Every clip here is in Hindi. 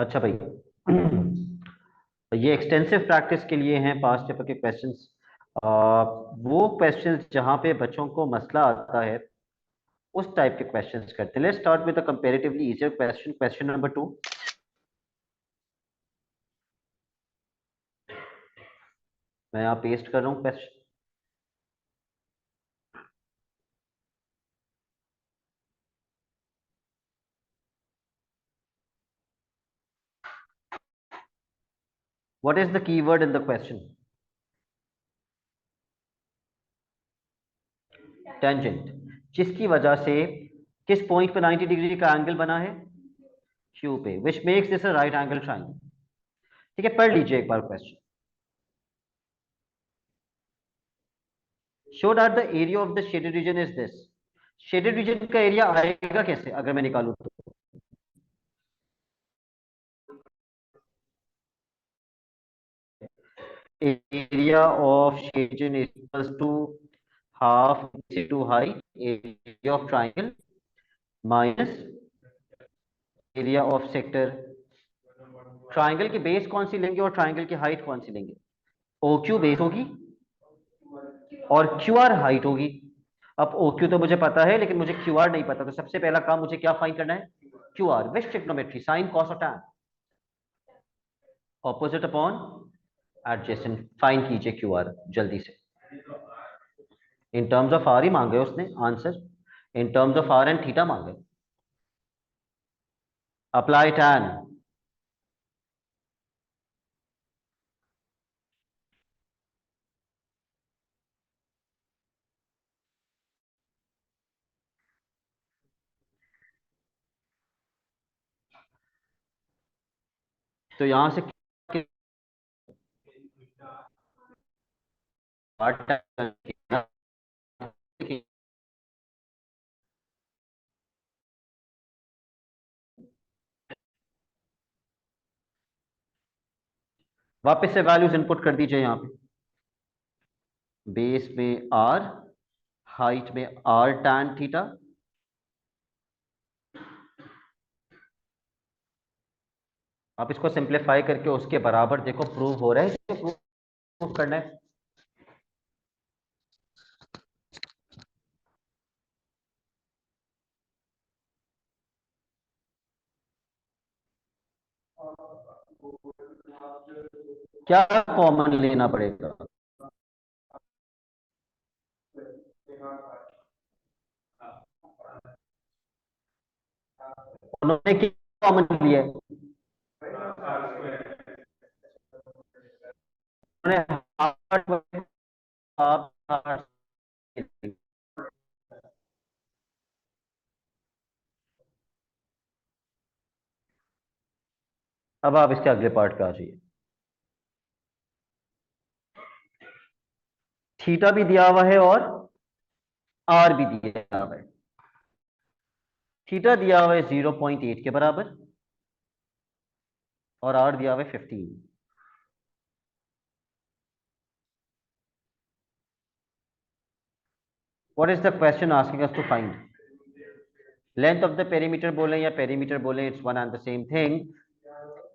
अच्छा भाई। ये एक्सटेंसिव प्रैक्टिस के लिए हैं पास्ट पेपर के क्वेश्चंस। वो क्वेश्चंस जहां पे बच्चों को मसला आता है उस टाइप के क्वेश्चंस करते हैं। Let's start with the comparatively easier question, question number 2। मैं यहाँ पेस्ट कर रहा हूँ question. What is the keyword in the question? Tangent. जिसकी वजह से किस पॉइंट पे 90 डिग्री का एंगल बना है? क्यू पे, which makes this a right angle triangle. ठीक है, पढ़ लीजिए एक बार question. Show that the area of the shaded region is this. Shaded region का एरिया आएगा कैसे अगर मैं निकालूं तो? Area of shaded region is equals to half into height area of triangle minus area of sector. Triangle की बेस कौन सी लेंगे और ट्राइंगल की हाइट कौन सी लेंगे? ओ क्यू बेस होगी और क्यू आर हाइट होगी। अब ओ क्यू तो मुझे पता है लेकिन मुझे क्यू आर नहीं पता, तो सबसे पहला काम मुझे क्या फाइंड करना है? Q R. Which trigonometry? Sine cos और tan. Opposite upon adjacent. Find कीजिए क्यू आर जल्दी से। इन टर्म्स ऑफ आर ही मांगे उसने answer. In terms of R and theta मांगे। Apply tan. तो यहां से वापस से वैल्यूज इनपुट कर दीजिए यहाँ पे। बेस में आर, हाइट में आर टैन थीटा। आप इसको सिंप्लीफाई करके उसके बराबर देखो प्रूव हो रहा है। प्रूव करना है। क्या कॉमन लेना पड़ेगा? उन्होंने क्या कॉमन लिया है? उन्होंने अब आप इसके अगले पार्ट पे आ जाइए। थीटा भी दिया हुआ है और आर भी दिया हुआ है। थीटा दिया हुआ है 0.8 के बराबर और आर दिया हुआ है 15। What is the question asking us to find? Length of the perimeter बोले या पेरीमीटर बोले, it's one and the same thing.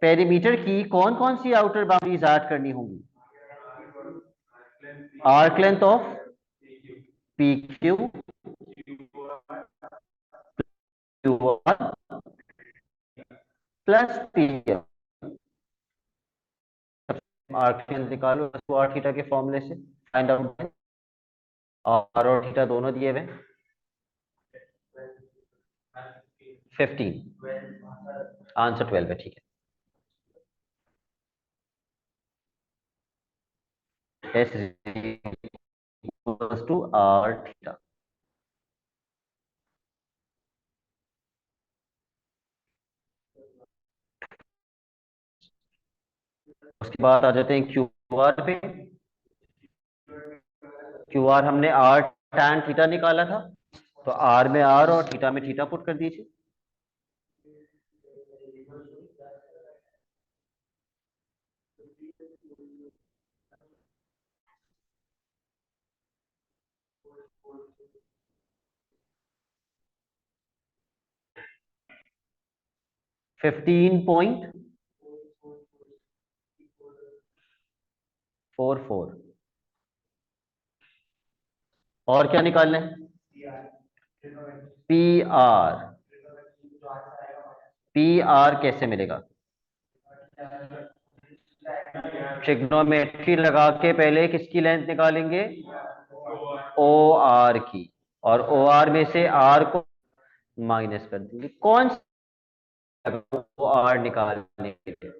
Perimeter की कौन कौन सी आउटर बाउंड्रीज ऐड करनी होंगी? Arc length of P Q, Q plus P. Arc length निकालो स्क्वायर थीटा के फॉर्मूले से फाइंड आउट। आर और थीटा दोनों दिए हुए 15। आंसर 12 है, ठीक है। S to R theta. उसके बाद आ जाते हैं क्यू आर पे। क्यू आर हमने आर टैन थीटा निकाला था, तो आर में आर और थीटा में थीटा पुट कर दीजिए। 44। और क्या निकालना है? P R. पी आर कैसे मिलेगा? ट्रिग्नोमेट्री लगा के पहले किसकी लेंथ निकालेंगे? ओ आर की। और ओ आर में से आर को माइनस कर देंगे। कौन सा ओ आर निकालने के लिए?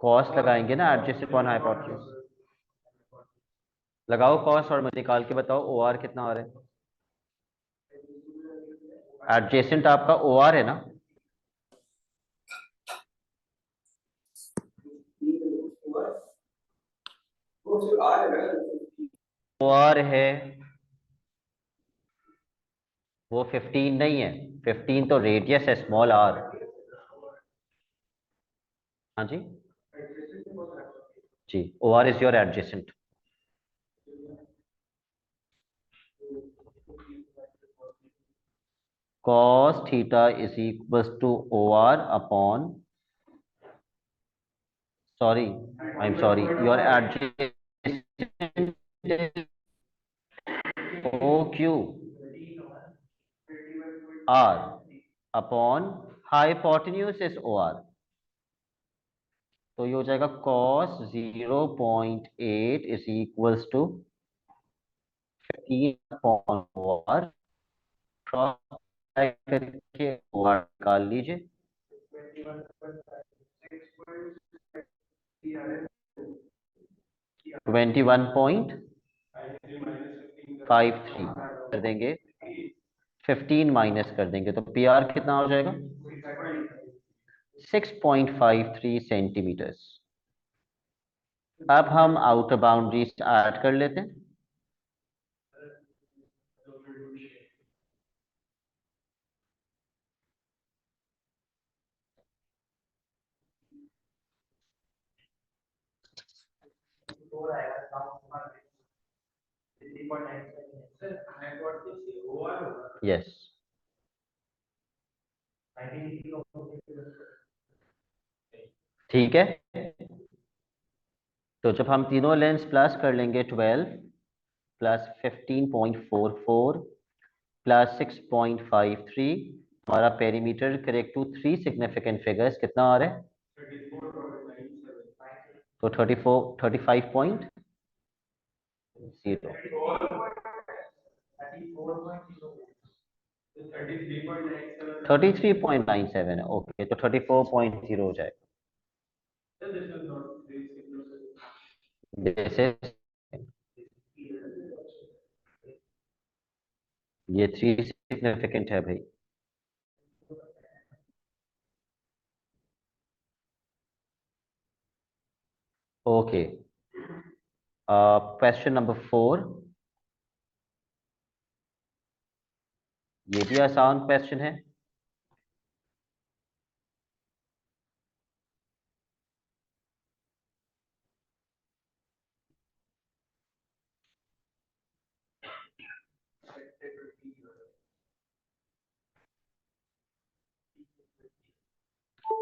कॉस लगाएंगे ना, एडजेसेंट अपॉन हाइपोटेन्यूज। लगाओ कॉस और निकाल के बताओ ओ आर कितना आ रहा है। एडजेसेंट आपका ओ आर है ना? ओ आर है, वो 15 नहीं है। 15 तो रेडियस है, स्मॉल आर। हाँ जी जी, O R is your adjacent. cos theta is equal to O R upon, sorry I am sorry, your adjacent O Q R upon hypotenuse is O R. तो ये हो जाएगा cos 0.8 is equals to 15 upon O R. Cross करके ओ आर निकाल लीजिए। 21.53 कर देंगे, 15 माइनस कर देंगे तो पी आर कितना हो जाएगा? 6.53 सेंटीमीटर्स। अब हम आउटर बाउंड्रीज ऐड कर लेते हैं। यस, ठीक है। तो जब हम तीनों लेंस प्लस कर लेंगे, 12 प्लस 15.44 प्लस 6.53, हमारा perimeter correct to three significant figures कितना आ रहा है? तो 35.0। 33.97 है, ओके, तो 34.0 हो जाएगा। जैसे ये थ्री सिग्निफिकेंट है भाई। Okay, question number 4। ये भी आसान क्वेश्चन है।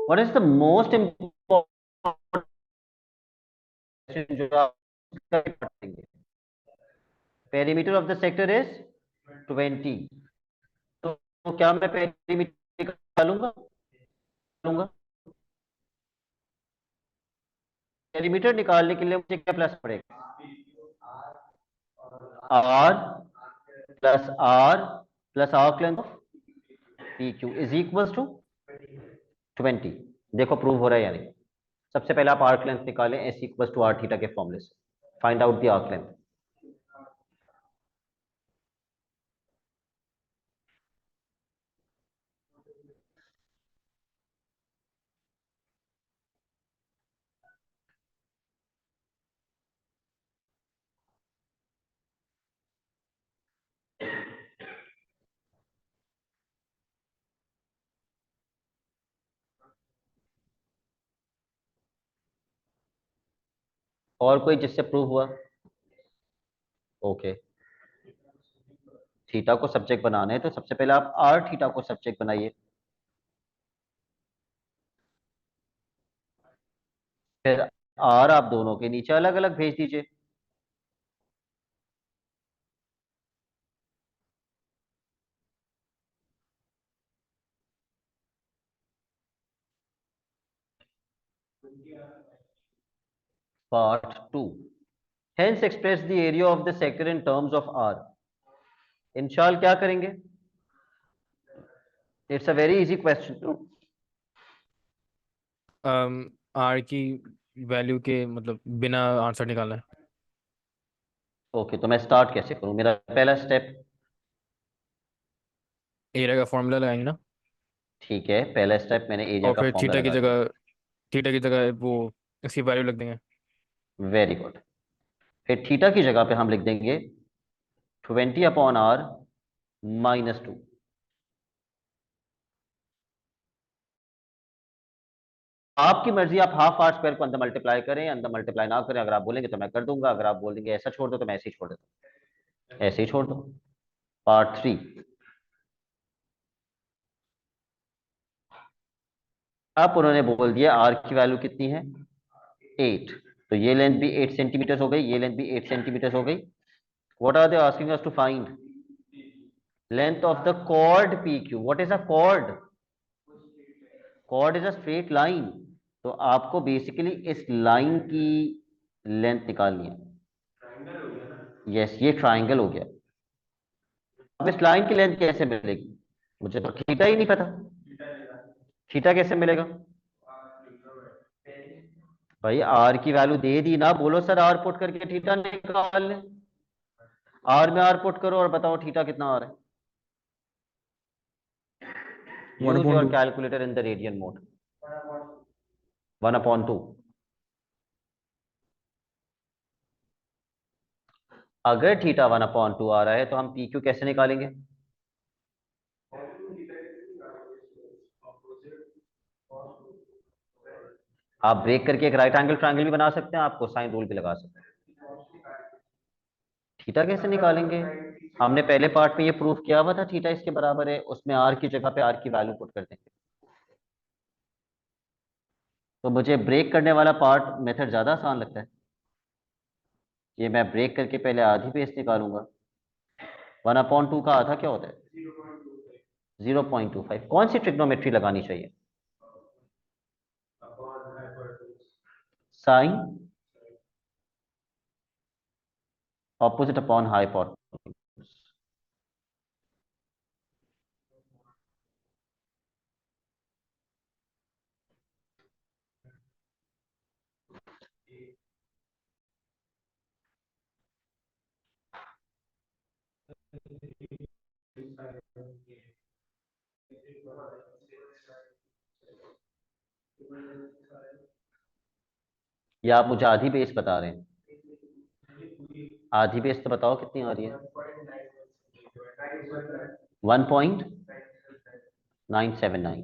What is the most important जो आप पढ़ेंगे? Perimeter of the sector is 20। तो क्या मैं पेरीमीटर निकालूंगा? लूंगा। पेरीमीटर निकालने के लिए मुझे क्या प्लस पड़ेगा? R plus R plus arc length of P Q is equal to 20। देखो प्रूव हो रहा है या नहीं। सबसे पहले आप आर्क लेंथ निकालें, S equal to R theta के फॉर्मूले से। Find out the arc length. और कोई जिससे प्रूव हुआ? ओके, थीटा को सब्जेक्ट बनाना है तो सबसे पहले आप आर थीटा को सब्जेक्ट बनाइए। फिर आर आप दोनों के नीचे अलग अलग भेज दीजिए। Part two, hence express the area of the sector in terms of R. इंशाल क्या करेंगे? It's a very easy question. R की वैल्यू के मतलब बिना आंसर निकालना है। ओके, तो मैं स्टार्ट कैसे करूं? मेरा पहला स्टेप। एरिया का फॉर्मूला लगाएंगे ना। ठीक है, पहला स्टेप मैंने एरिया और का फिर फॉर्मूला लगा दिया। थीटा की जगह वो इसकी वैल्यू लग देंगे। Very good. फिर थीटा की जगह पे हम लिख देंगे 20/r-2। आपकी मर्जी, आप हाफ आर स्क्वायर को अंदर मल्टीप्लाई करें, अंदर मल्टीप्लाई ना करें। अगर आप बोलेंगे तो मैं कर दूंगा, अगर आप बोलेंगे ऐसा छोड़ दो तो मैं ऐसे ही छोड़ देता हूं, ऐसे ही छोड़ दो। पार्ट थ्री, अब उन्होंने बोल दिया आर की वैल्यू कितनी है? 8। तो ये लेंथ भी 8 सेंटीमीटर हो गई, ये लेंथ भी 8 सेंटीमीटर हो गई। What are they asking us to find? Length of the chord P Q. What is a chord? Chord is a straight line. तो आपको बेसिकली इस लाइन की लेंथ निकालनी है। यस, ये ट्राइंगल हो गया। अब इस लाइन की लेंथ कैसे मिलेगी? मुझे तो थीटा ही नहीं पता। थीटा कैसे मिलेगा? भाई आर की वैल्यू दे दी ना, बोलो सर आर पुट करके थीटा निकाल ले। आर में आर पुट करो और बताओ थीटा कितना आ रहा है। One use upon your to calculator in the radian mode. 1/2। अगर थीटा 1/2 आ रहा है तो हम पी क्यू कैसे निकालेंगे? आप ब्रेक करके एक राइट एंगल ट्रायंगल भी बना सकते हैं, आपको साइन रूल भी लगा सकते हैं। थीटा कैसे निकालेंगे? हमने पहले पार्ट में ये प्रूफ किया हुआ था, थीटा इसके बराबर है, उसमें आर की जगह पे आर की वैल्यू पुट कर देंगे। तो मुझे ब्रेक करने वाला पार्ट मेथड ज्यादा आसान लगता है। ये मैं ब्रेक करके पहले आधी बेस निकालूंगा। 1/2 का आधा क्या होता है? 0.25। कौन सी ट्रिग्नोमेट्री लगानी चाहिए? Sine opposite upon hypotenuse. या आप मुझे आधी बेस बता रहे हैं? आधी बेस तो बताओ कितनी आ रही है? 1.979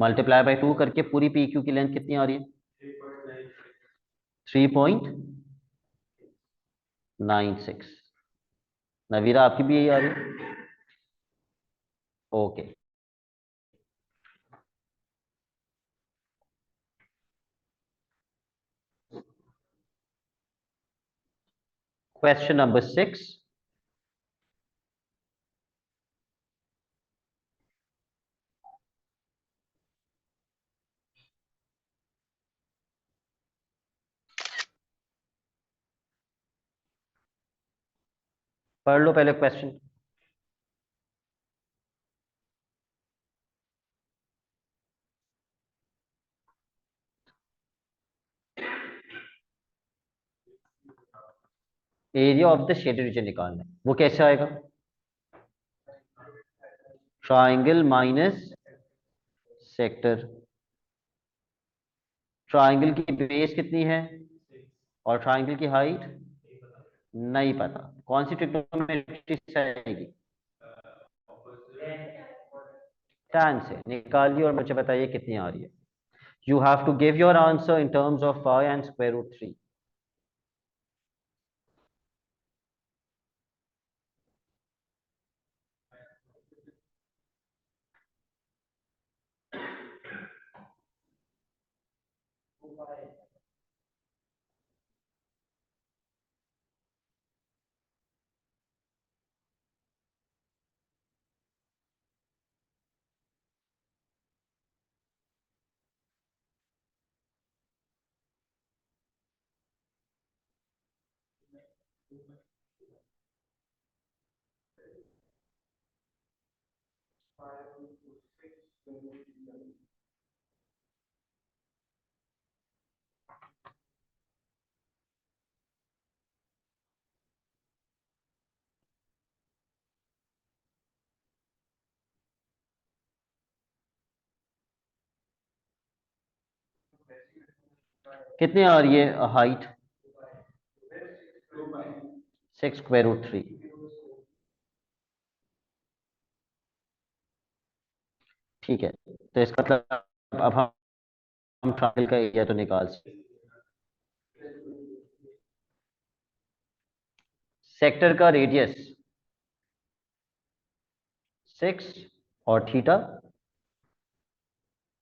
मल्टीप्लाई बाई 2 करके पूरी पी क्यू की लेंथ कितनी आ रही है? 3.96। नवीरा आपकी भी यही आ रही है? ओके। Question number 6। पढ़ लो पहले question. Area of the shaded reason निकालना है, वो कैसे आएगा? Triangle minus sector. ट्राइंगल की बेस कितनी है और ट्राइंगल की हाइट नहीं पता, कौन सी ट्रिग्नोमेट्री से आएगी? tan से निकालिए और मुझे बताइए कितनी आ रही है। You have to give your answer in terms of pi and square root 3। कितनी आ रही है हाइट? 6√3। ठीक है, तो इसका मतलब अब हम ट्रायंगल का एरिया तो निकाल सकते। सेक्टर का रेडियस 6 और थीटा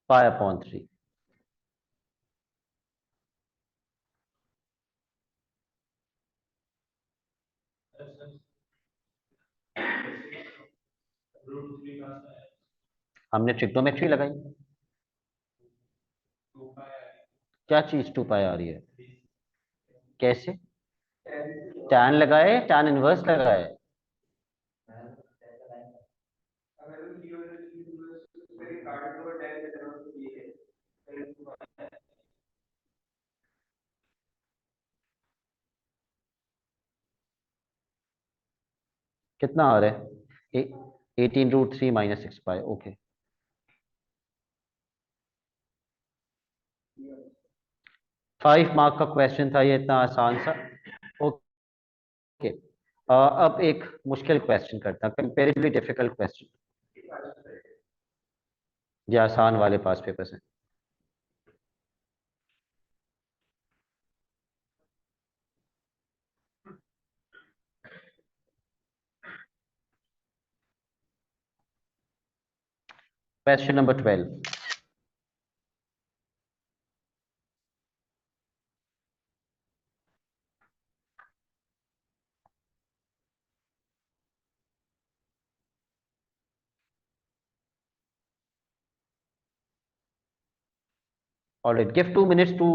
π/3। हमने ट्रिग्नोमेट्री लगाई। क्या चीज 2 पाई आ रही है? कैसे? टैन लगाए, टैन इनवर्स लगाए। कितना आ रहा है? 18√3 - 6 पाई। ओके, 5 मार्क का क्वेश्चन था ये, इतना आसान सा। ओके, अब एक मुश्किल क्वेश्चन करता हूं, कंपेरेटिवली डिफिकल्ट क्वेश्चन। ये आसान वाले पास पेपर्स हैं। Question number 12। Alright, give 2 minutes to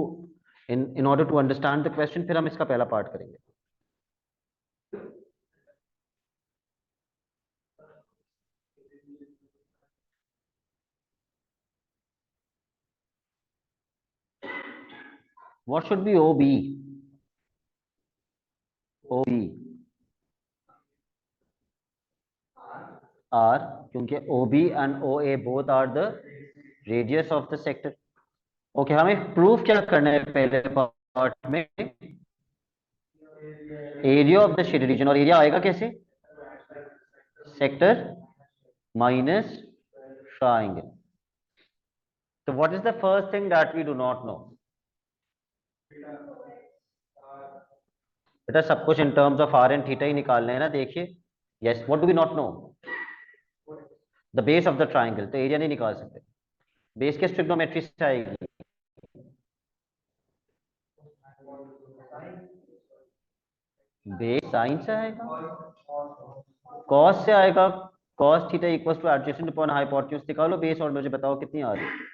in order to understand the question, फिर हम इसका पहला पार्ट करेंगे। What should be OB? OB R, क्योंकि OB and OA both are the radius of the sector। Okay, हमें प्रूफ क्या करना है पहले पार्ट में? Area of the shaded region, और एरिया आएगा कैसे? Sector minus triangle. तो what is the first thing that we do not know? बेटा सब कुछ in terms of R and theta ही निकालना है ना। देखिए, yes, what do we not know? The base of the triangle. तो एरिया नहीं निकाल सकते। बेस किस ट्रिग्नोमेट्री से आएगी? बेस साइन से आएगा, कॉस से आएगा। Cos theta equals to adjacent upon hypotenuse. निकालो बेस और मुझे बताओ कितनी आ रही है।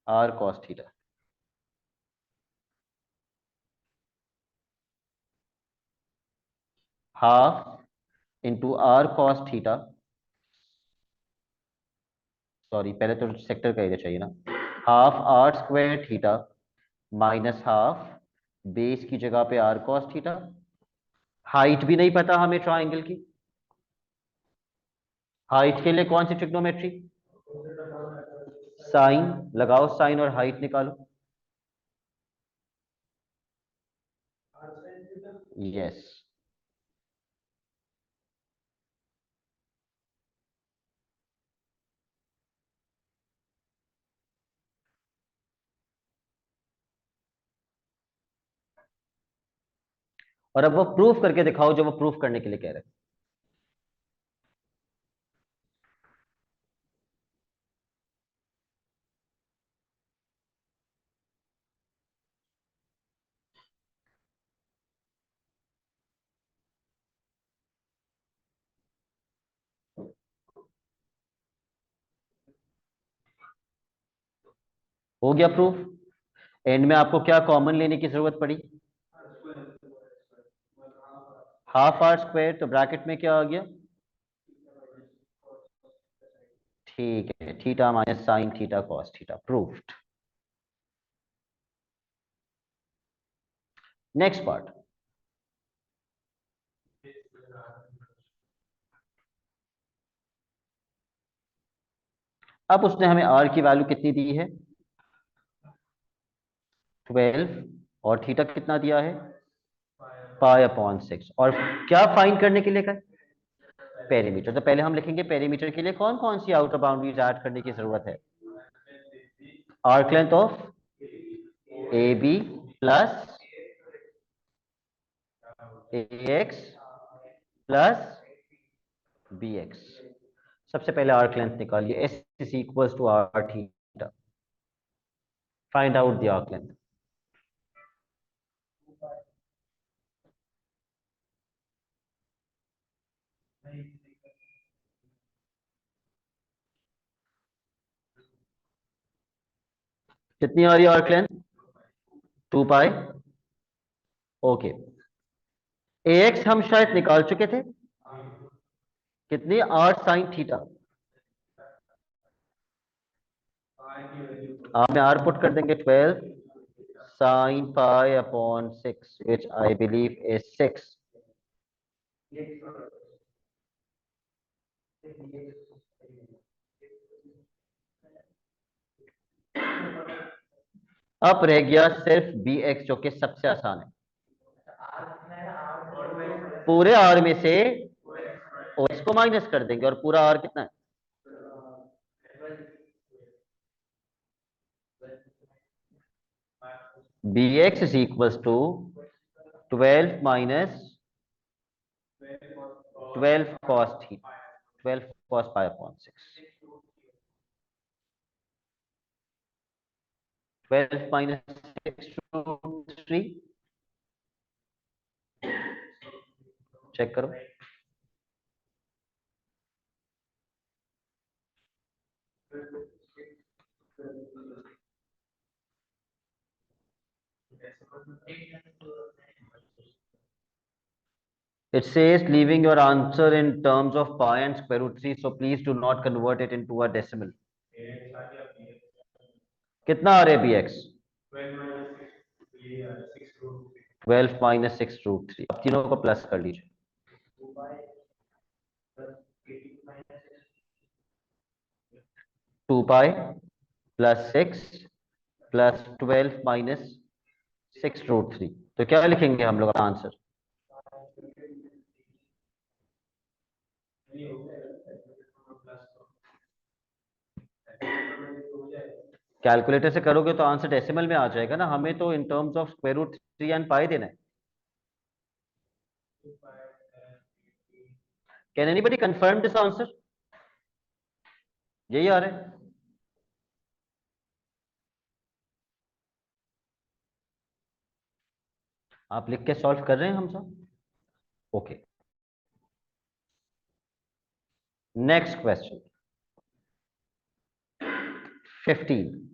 R cos theta half into R cos theta. Sorry, पहले तो सेक्टर का एरिया चाहिए ना। Half R square theta minus half base की जगह पे आर कॉस थीटा। हाइट भी नहीं पता हमें ट्राइंगल की। हाइट के लिए कौन सी ट्रिग्नोमेट्री? साइन लगाओ, साइन और हाइट निकालो। यस, और अब वो प्रूफ करके दिखाओ जो वो प्रूफ करने के लिए कह रहे हैं। हो गया प्रूफ। एंड में आपको क्या कॉमन लेने की जरूरत पड़ी? हाफ आर स्क्वायर, तो ब्रैकेट में क्या आ गया? ठीक है, theta minus sine theta cos theta, proofed. Next part. अब उसने हमें आर की वैल्यू कितनी दी है? 12। और थीटा कितना दिया है? पाई अपॉन 6। और क्या फाइंड करने के लिए कहा? पेरीमीटर। तो पहले हम लिखेंगे पेरीमीटर के लिए कौन कौन सी आउटर बाउंड्रीज ऐड करने की जरूरत है। Arc length of A B plus A X plus B X. सबसे पहले आर्क लेंथ निकालिए, S is equal to R theta. Find out the arc length. कितनी आ रही है arc length? 2 pi. Okay, A X हम शायद निकाल चुके थे। कितनी? 8 साइन थीटा। आप में आर पुट कर देंगे 12 sine pi upon 6 which I believe is 6। अब रह गया सिर्फ बी एक्स जो कि सबसे आसान है। पूरे आर में से ओ एक्स को माइनस कर देंगे और पूरा आर कितना है? B X is equal to 12 minus 12 cos theta, 12 cos pi upon 6। 12 minus 6 root 3। Check करो। It says leaving your answer in terms of pi and square root 3, so please do not convert it into a decimal. कितना आ रहा है बी एक्स? 12 minus 6 root 3। अब तीनों को प्लस कर लीजिए। 2 pi plus 6 plus 12 minus 6 root 3। तो क्या लिखेंगे हम लोग आंसर? कैलकुलेटर से करोगे तो आंसर डेसिमल में आ जाएगा ना, हमें तो in terms of square root 3 and pi देना है। Can anybody confirm this answer? यही आ रहा है। आप लिख के सॉल्व कर रहे हैं हम सब? Okay, next question 15।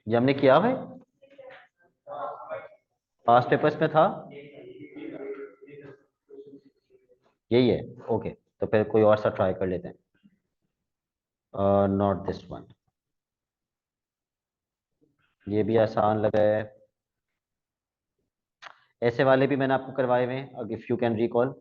ये हमने किया भाई, पास्ट पेपर्स में था। यही है। ओके, तो फिर कोई और सा ट्राई कर लेते हैं। Not this one. ये भी आसान लगा है। ऐसे वाले भी मैंने आपको करवाए हुए हैं, if you can recall.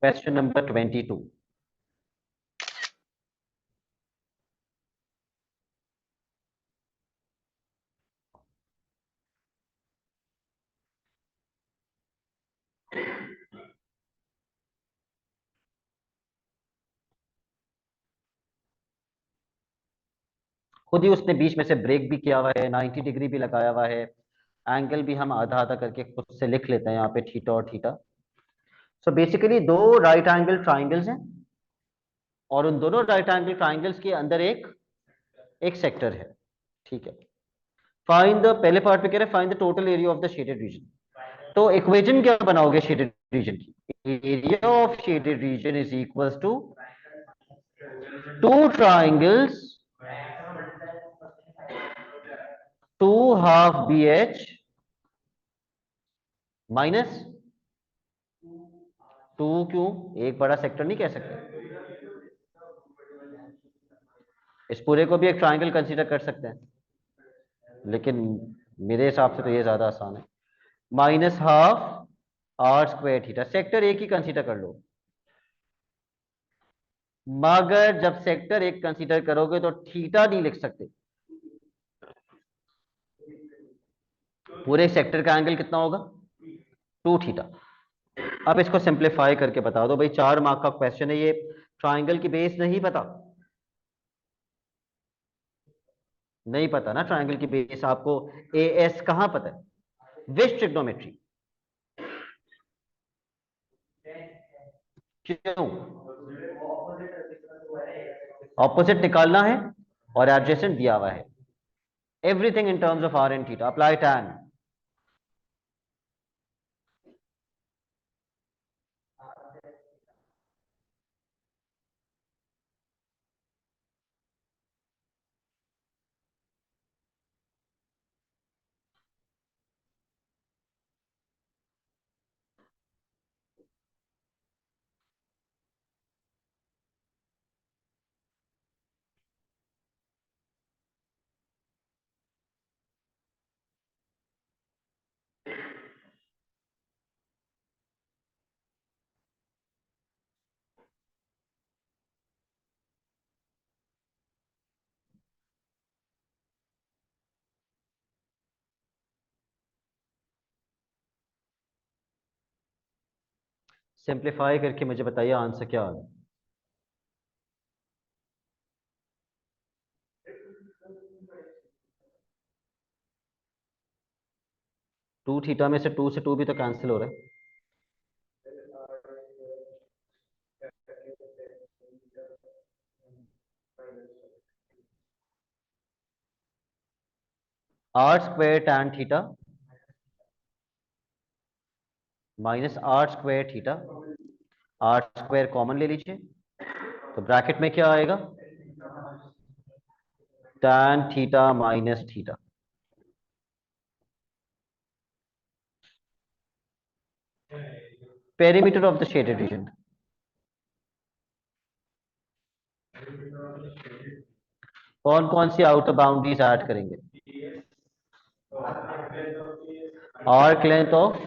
Question number 22। खुद ही उसने बीच में से ब्रेक भी किया हुआ है, 90 डिग्री भी लगाया हुआ है, एंगल भी हम आधा आधा करके खुद से लिख लेते हैं यहाँ पे, थीटा और थीटा। सो बेसिकली दो राइट एंगल ट्राइंगल्स हैं, और उन दोनों राइट एंगल ट्राइंगल्स के अंदर एक एक सेक्टर है। ठीक है, फाइंड द, पहले पार्ट पे कह रहे हैं find the total area of the shaded region. तो इक्वेशन क्या बनाओगे शेडेड रीजन की? Area of shaded region is equals to two triangles, two half B H minus two, क्यों एक बड़ा सेक्टर नहीं कह सकते? इस पूरे को भी एक ट्राइंगल कंसीडर कर सकते हैं, लेकिन मेरे हिसाब से तो ये ज्यादा आसान है। Minus half R square theta, sector एक ही कंसीडर कर लो। मगर जब सेक्टर एक कंसीडर करोगे तो थीटा नहीं लिख सकते। पूरे सेक्टर का एंगल कितना होगा? 2 थीटा। अब इसको सिंप्लीफाई करके बता दो भाई, 4 मार्क का क्वेश्चन है ये, ट्राइंगल की बेस नहीं पता, नहीं पता ना ट्राइंगल की बेस आपको, ए एस कहां पता है? विच ट्रिग्नोमेट्री। क्यों? ऑपोजिट निकालना है और एडजेसेंट दिया हुआ है। Everything in terms of R and theta, apply tan. Simplify करके मुझे बताइए आंसर क्या है। 2 थीटा में से 2 से 2 भी तो कैंसिल हो रहा है। R square tan theta minus R square theta, R square common ले लीजिए, तो ब्रैकेट में क्या आएगा? Tan theta minus theta. Perimeter of the shaded region, कौन कौन सी आउटर बाउंड्रीज ऐड करेंगे? Arc length of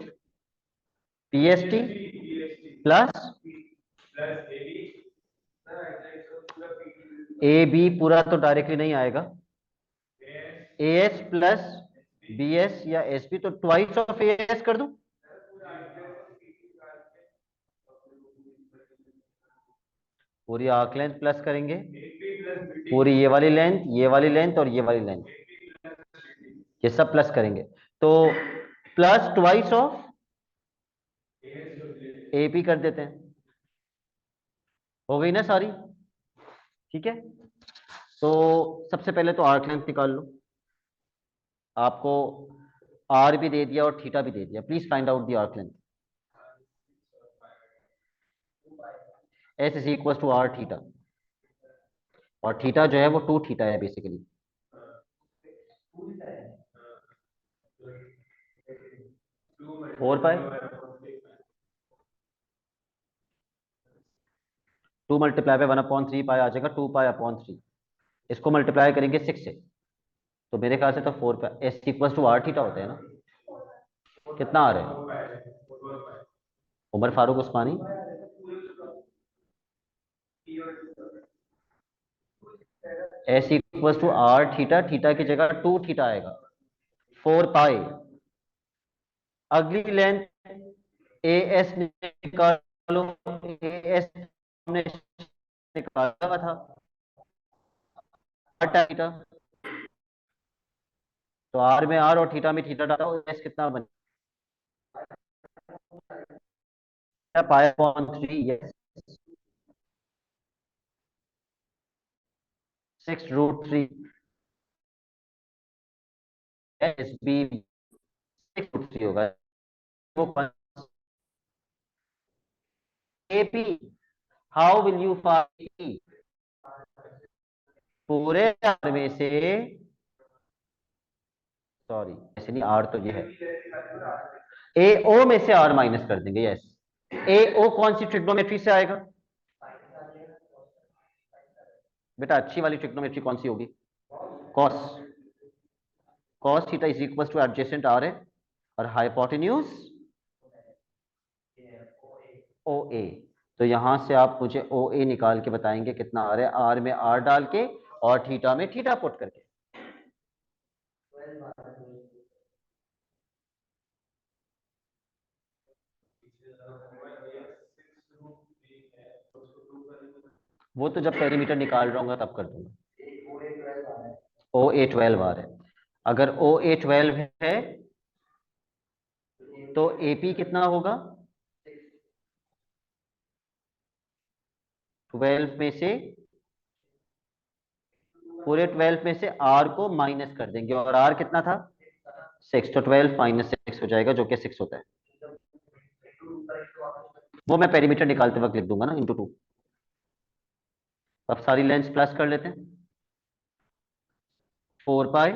PST plus A B, पूरा तो डायरेक्टली नहीं आएगा, A S plus B S या एस बी, तो ट्वाइस ऑफ ए एस कर दूं? पूरी आर्क लेंथ प्लस करेंगे, पूरी ये वाली लेंथ और ये वाली लेंथ, ये सब प्लस करेंगे, तो plus twice of A P कर देते हैं। हो गई ना सारी? ठीक है, तो सबसे पहले तो आर्क लेंथ निकाल लो। आपको आर भी दे दिया और थीटा भी दे दिया, please find out the arc length. S is equal to R theta, और थीटा जो है वो 2 थीटा है basically. Four pi, 2 multiply by 1/3 pi आ जाएगा, 2 पाई/3। इसको मल्टीप्लाई करेंगे 6 से, तो मेरे ख्याल से तो 4 pi, S equal to R theta होता है ना। कितना आ रहा है? Umar Farooq Usmani S equal to R theta, theta की जगह 2 थीटा आएगा, 4 पाई। अगली लेंथ ए एस निकालो, ए एस हमने निकाला हुआ था थीटा, तो आर में आर और थीटा में थीटा डाला, एस कितना बन pi upon 3, yes 6√3 S B 6√3 होगा वो। AP, how will you find पूरे आर में से, सॉरी ऐसे नहीं, आर तो ये है, ए ओ में से आर माइनस कर देंगे, यस। ए ओ कौन सी ट्रिग्नोमेट्री से आएगा बेटा, अच्छी वाली ट्रिग्नोमेट्री कौन सी होगी? Cos, cos theta is equal to adjacent R है और हाइपोटेन्यूज ओ ए। तो यहां से आप मुझे ओ ए निकाल के बताएंगे कितना आ रहा है, आर में आर डाल के और थीटा में थीटा पुट करके। वो तो जब पेरीमीटर निकाल रहा हूँ तब कर दूंगा। ओ ए 12 आ रहा है, अगर ओ ए 12 है तो एपी कितना होगा? 12 में से, पूरे 12 में से आर को माइनस कर देंगे, और आर कितना था? 6, तो 12 माइनस 6 हो जाएगा जो कि 6 होता है। वो मैं पेरीमीटर निकालते वक्त लिख दूंगा ना, इंटू 2। अब सारी लेंस प्लस कर लेते हैं, 4 pi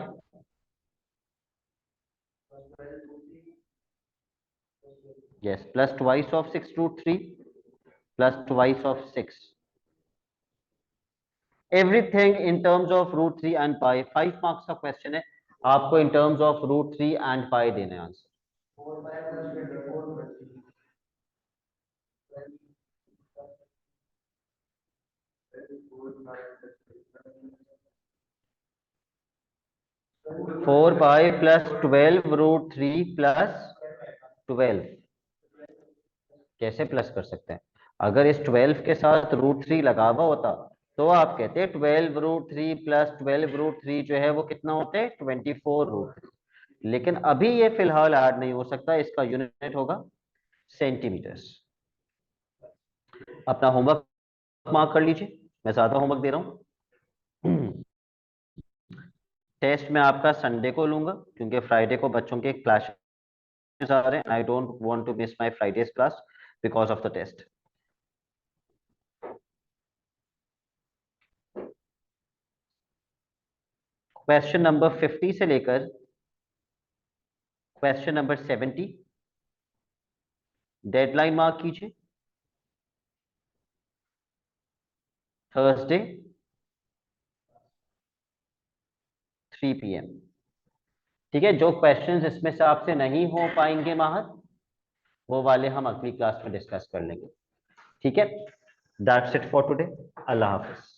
yes plus twice of 6√3 plus twice of 6, everything in terms of √3 and pi. 5 marks का क्वेश्चन है, आपको in terms of √3 and pi देने आंसर। 4 पाई प्लस 12√3 प्लस 12, कैसे प्लस कर सकते हैं? अगर इस 12 के साथ √3 लगा हुआ होता तो आप कहते 12√3 प्लस 12√3 जो है वो कितना होते हैं? 24√3। लेकिन अभी ये फिलहाल ऐड नहीं हो सकता, इसका यूनिट होगा सेंटीमीटर्स। अपना होमवर्क मार्क कर लीजिए, मैं ज्यादा होमवर्क दे रहा हूँ। टेस्ट में आपका संडे को लूंगा क्योंकि फ्राइडे को बच्चों के क्लासेस आ रहे हैं। I don't want to miss my Friday's class because of the test. Question number 50 से लेकर क्वेश्चन नंबर 70 डेडलाइन मार्क कीजिए, थर्सडे 3 PM। ठीक है, जो क्वेश्चंस इसमें से आपसे नहीं हो पाएंगे माहर, वो वाले हम अगली क्लास में डिस्कस कर लेंगे। ठीक है, that's it for today. Allah Hafiz.